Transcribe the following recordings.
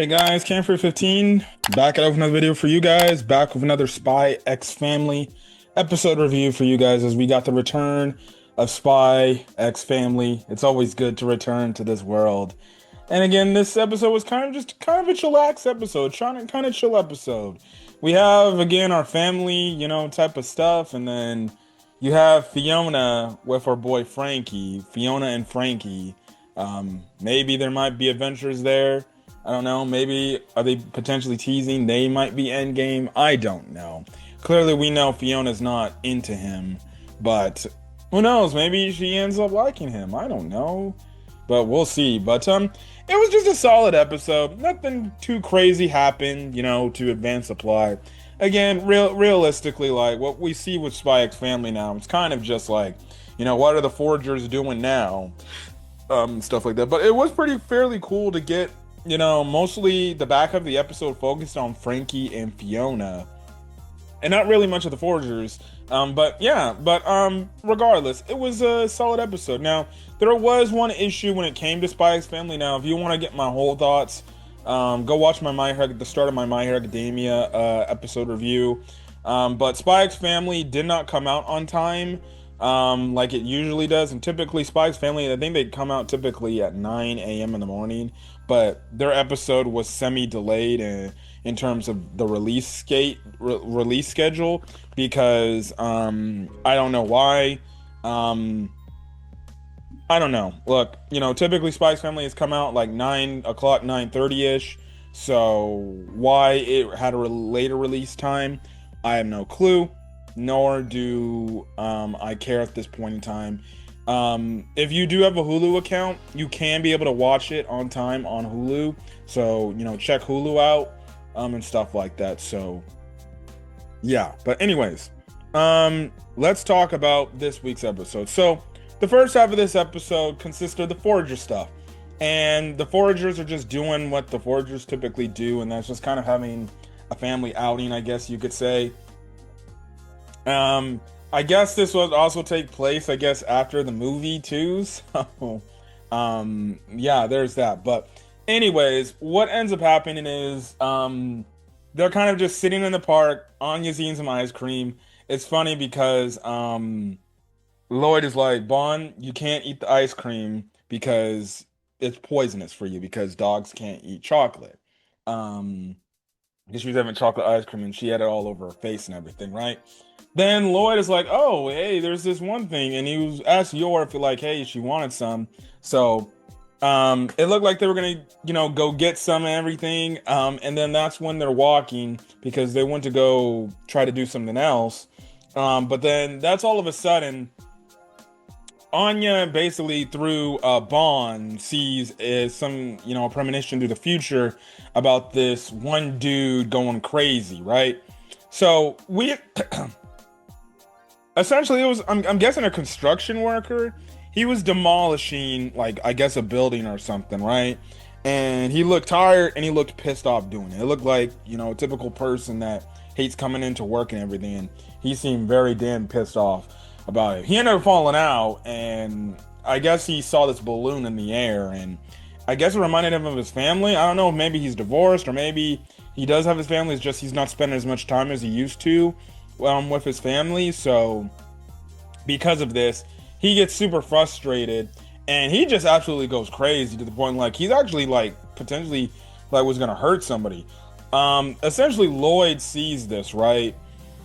Hey guys, Camper15 back out with another video for you guys. Back with another Spy X Family episode review for you guys as we got the return of Spy X Family. It's always good to return to this world. And again, this episode was kind of a chillax episode, trying to kind of chill episode. We have again our family, type of stuff, and then you have Fiona with her boy Franky, Fiona and Franky. Maybe there might be adventures there. I don't know. Maybe are they potentially teasing they might be endgame? I don't know. Clearly, we know Fiona's not into him, but who knows? Maybe she ends up liking him. I don't know, but we'll see. But it was just a solid episode. Nothing too crazy happened, to advance the plot. Again, realistically, like what we see with Spy X Family now, it's kind of just like, what are the Forgers doing now? Stuff like that. But it was fairly cool to get. Mostly the back of the episode focused on Franky and Fiona, and not really much of the Forgers. Regardless, it was a solid episode. Now, there was one issue when it came to Spy X Family. Now, if you want to get my whole thoughts, go watch the start of my My Hero Academia episode review. But Spy X Family did not come out on time. Like it usually does, and typically Spy X Family, I think they come out typically at 9 a.m. in the morning, but their episode was semi-delayed in terms of the release schedule because I don't know why. I don't know. Look, typically Spy X Family has come out like 9 o'clock, 9:30ish. So why it had a later release time, I have no clue. Nor do I care at this point in time. If you do have a Hulu account, you can be able to watch it on time on Hulu. So, check Hulu out and stuff like that. So, yeah. But anyways, let's talk about this week's episode. So, the first half of this episode consists of the Forager stuff. And the Foragers are just doing what the Foragers typically do. And that's just kind of having a family outing, I guess you could say. I guess this will also take place, after the movie too. So, yeah, there's that. But anyways, what ends up happening is, they're kind of just sitting in the park. Anya's eating some ice cream. It's funny because, Lloyd is like, Bon, you can't eat the ice cream because it's poisonous for you because dogs can't eat chocolate. Because she was having chocolate ice cream and she had it all over her face and everything, right? Then Lloyd is like, oh, hey, there's this one thing. And he was asked Yor if hey, she wanted some. So it looked like they were going to, go get some and everything. And then that's when they're walking because they went to go try to do something else. But then that's all of a sudden, Anya basically through Bond sees some, premonition to the future about this one dude going crazy, right? So we... Essentially, it was, I'm guessing, a construction worker. He was demolishing, a building or something, right? And he looked tired and he looked pissed off doing it. It looked like, a typical person that hates coming into work and everything. And he seemed very damn pissed off about it. He ended up falling out, and I guess he saw this balloon in the air, and I guess it reminded him of his family. I don't know, maybe he's divorced, or maybe he does have his family, it's just he's not spending as much time as he used to with his family. So because of this, he gets super frustrated and he just absolutely goes crazy to the point he's actually potentially was gonna hurt somebody. Essentially Lloyd sees this, right?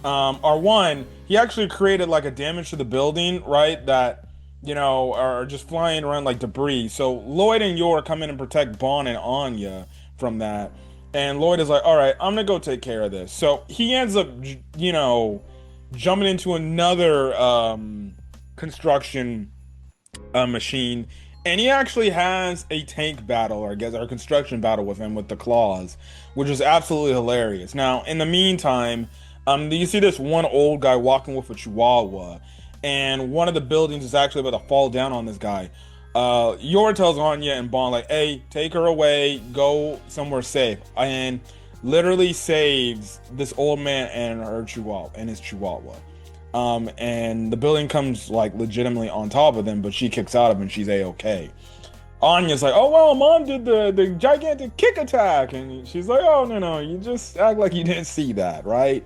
R1, he actually created a damage to the building, right, that are just flying around like debris. So Lloyd and Yor come in and protect Bon and Anya from that. And Lloyd is like, all right, I'm gonna go take care of this. So he ends up, jumping into another construction machine. And he actually has a tank battle, or a construction battle with him with the claws, which is absolutely hilarious. Now, in the meantime, you see this one old guy walking with a chihuahua. And one of the buildings is actually about to fall down on this guy. Yor tells Anya and Bon, hey, take her away, go somewhere safe, and literally saves this old man and his chihuahua. And the building comes legitimately on top of them, but she kicks out of him and she's a-okay. Anya's like, oh well, mom did the gigantic kick attack, and she's like, oh no, you just act like you didn't see that, right?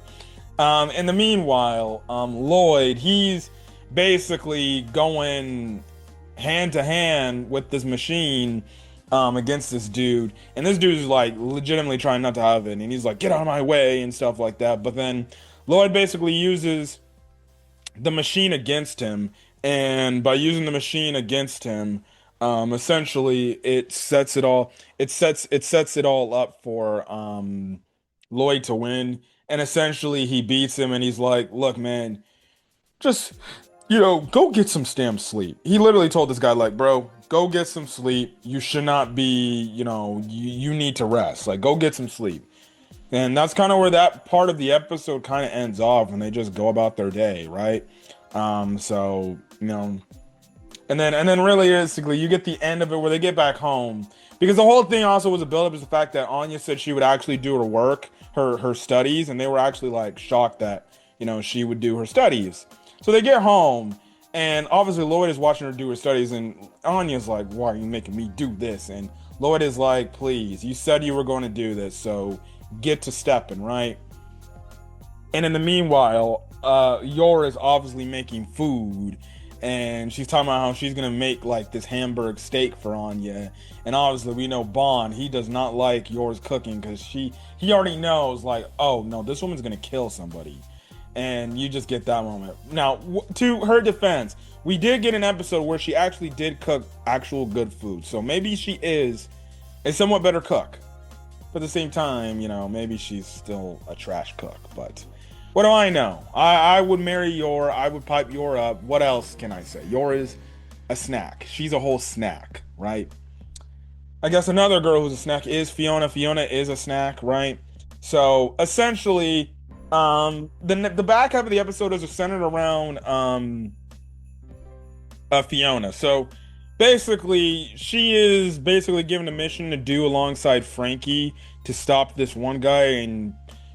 In the meanwhile, Lloyd, he's basically going hand to hand with this machine against this dude, and this dude's like legitimately trying not to have it, and he's like, get out of my way and stuff like that. But then Lloyd basically uses the machine against him, and by using the machine against him, essentially it sets it all up for Lloyd to win, and essentially he beats him, and he's like, "Look, man, just go get some damn sleep." He literally told this guy, like, "Bro, go get some sleep. You should not be, you need to rest. Like, go get some sleep." And that's kind of where that part of the episode kind of ends off when they just go about their day, right? So, and then realistically, you get the end of it where they get back home because the whole thing also was a buildup is the fact that Anya said she would actually do her work, her studies, and they were actually like shocked that she would do her studies. So they get home, and obviously Lloyd is watching her do her studies, and Anya's like, "Why are you making me do this?" And Lloyd is like, "Please, you said you were going to do this, so get to stepping, right?" And in the meanwhile, Yor is obviously making food, and she's talking about how she's gonna make like this hamburg steak for Anya. And obviously, we know Bond, he does not like Yor's cooking because he already knows like, oh no, this woman's gonna kill somebody. And you just get that moment. Now, to her defense, we did get an episode where she actually did cook actual good food, so maybe she is a somewhat better cook. But at the same time, maybe she's still a trash cook. But what do I know? I would marry Yor. I would pipe Yor up. What else can I say? Yor is a snack. She's a whole snack, right? I guess another girl who's a snack is Fiona. Fiona is a snack, right? So essentially, the back half of the episode is centered around Fiona. So basically, she is basically given a mission to do alongside Franky to stop this one guy and,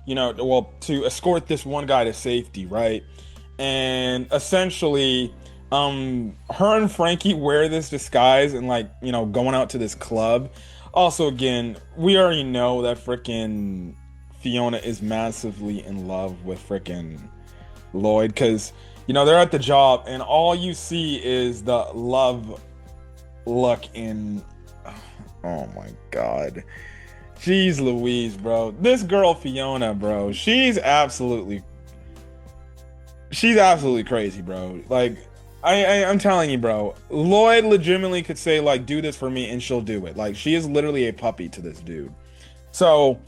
to escort this one guy to safety, right? And essentially, her and Franky wear this disguise and like, going out to this club. Also, again, we already know that freaking Fiona is massively in love with freaking Lloyd because, they're at the job and all you see is the love look in. Oh my god. Jeez Louise, bro. This girl Fiona, bro. She's absolutely crazy, bro. Like I'm telling you, bro. Lloyd legitimately could say like do this for me and she'll do it. Like she is literally a puppy to this dude. So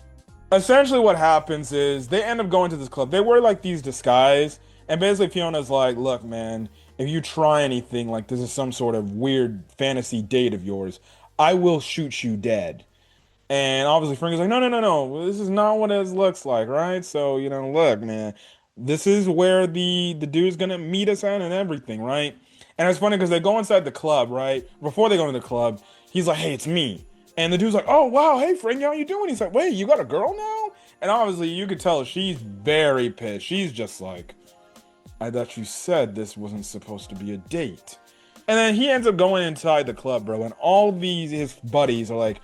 essentially what happens is they end up going to this club. They wear like these disguise and basically Fiona's like, "Look, man, if you try anything like this is some sort of weird fantasy date of yours, I will shoot you dead." And obviously Franky's like, no, this is not what it looks like, right? So, look, man, this is where the dude's gonna meet us at and everything, right? And it's funny because they go inside the club, right? Before they go into the club, he's like, "Hey, it's me." And the dude's like, "Oh, wow, hey, Franky, how you doing?" He's like, "Wait, you got a girl now?" And obviously you could tell she's very pissed. She's just like, "I thought you said this wasn't supposed to be a date." And then he ends up going inside the club, bro, and all these his buddies are like,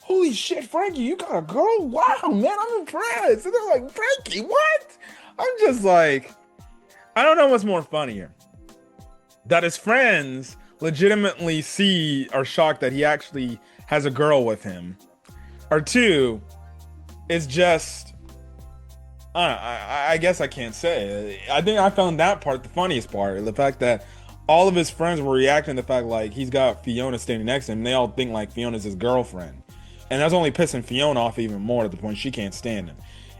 "Holy shit, Franky, you got a girl? Wow, man, I'm impressed." And they're like, "Franky, what?" I'm just like, I don't know what's more funnier. That his friends legitimately are shocked that he actually has a girl with him. Or two, it's just, I guess I can't say. I think I found that part the funniest part. The fact that all of his friends were reacting to the fact like he's got Fiona standing next to him. And they all think like Fiona's his girlfriend. And that's only pissing Fiona off even more to the point she can't stand him.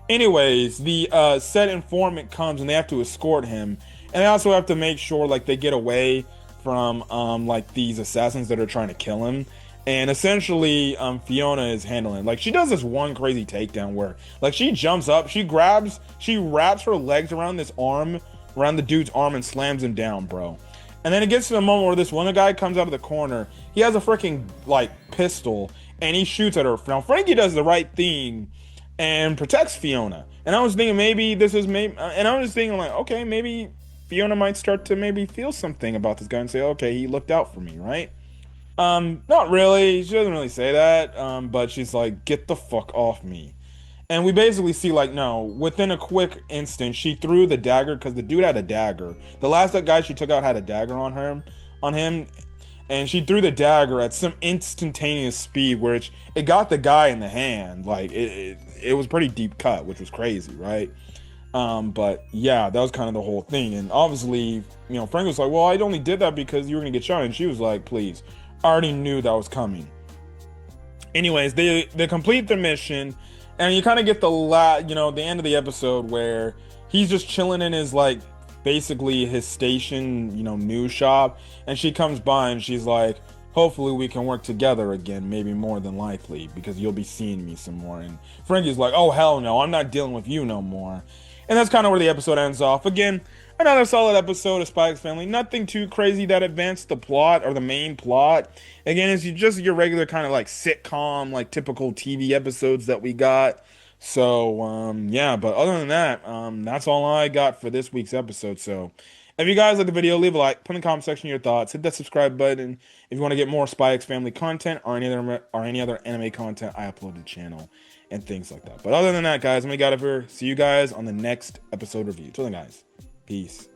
Anyways, the said informant comes and they have to escort him. And they also have to make sure like they get away from like these assassins that are trying to kill him. And essentially Fiona is handling like she does this one crazy takedown where like she jumps up, she wraps her legs around the dude's arm and slams him down, bro. And then it gets to the moment where this one guy comes out of the corner. He has a freaking like pistol and he shoots at her. Now Franky does the right thing and protects Fiona. And I was thinking and I was just thinking like, okay, maybe Fiona might start to maybe feel something about this guy and say, okay, he looked out for me, right? Not really. She doesn't really say that. But she's like, get the fuck off me. And we basically see like, no, within a quick instant, she threw the dagger because the dude had a dagger. The last guy she took out had a dagger on him, and she threw the dagger at some instantaneous speed, which it got the guy in the hand. Like it was pretty deep cut, which was crazy, right? But yeah, that was kind of the whole thing. And obviously, Frank was like, well, I only did that because you were gonna get shot. And she was like, please, I already knew that was coming. Anyways, they complete the mission, and you kind of get the end of the episode where he's just chilling in his like basically his station, news shop, and she comes by and she's like, hopefully we can work together again, maybe more than likely, because you'll be seeing me some more. And Frankie's like, oh hell no, I'm not dealing with you no more. And that's kind of where the episode ends off. Again, another solid episode of SpyxFamily. Nothing too crazy that advanced the plot or the main plot. Again, it's just your regular kind of like sitcom, like typical TV episodes that we got. So, yeah, but other than that, that's all I got for this week's episode. So, if you guys like the video, leave a like, put in the comment section your thoughts, hit that subscribe button if you want to get more SpyxFamily content or any other anime content I upload to the channel and things like that. But other than that, guys, I'm gonna get out of here. See you guys on the next episode review. Till then, guys, peace.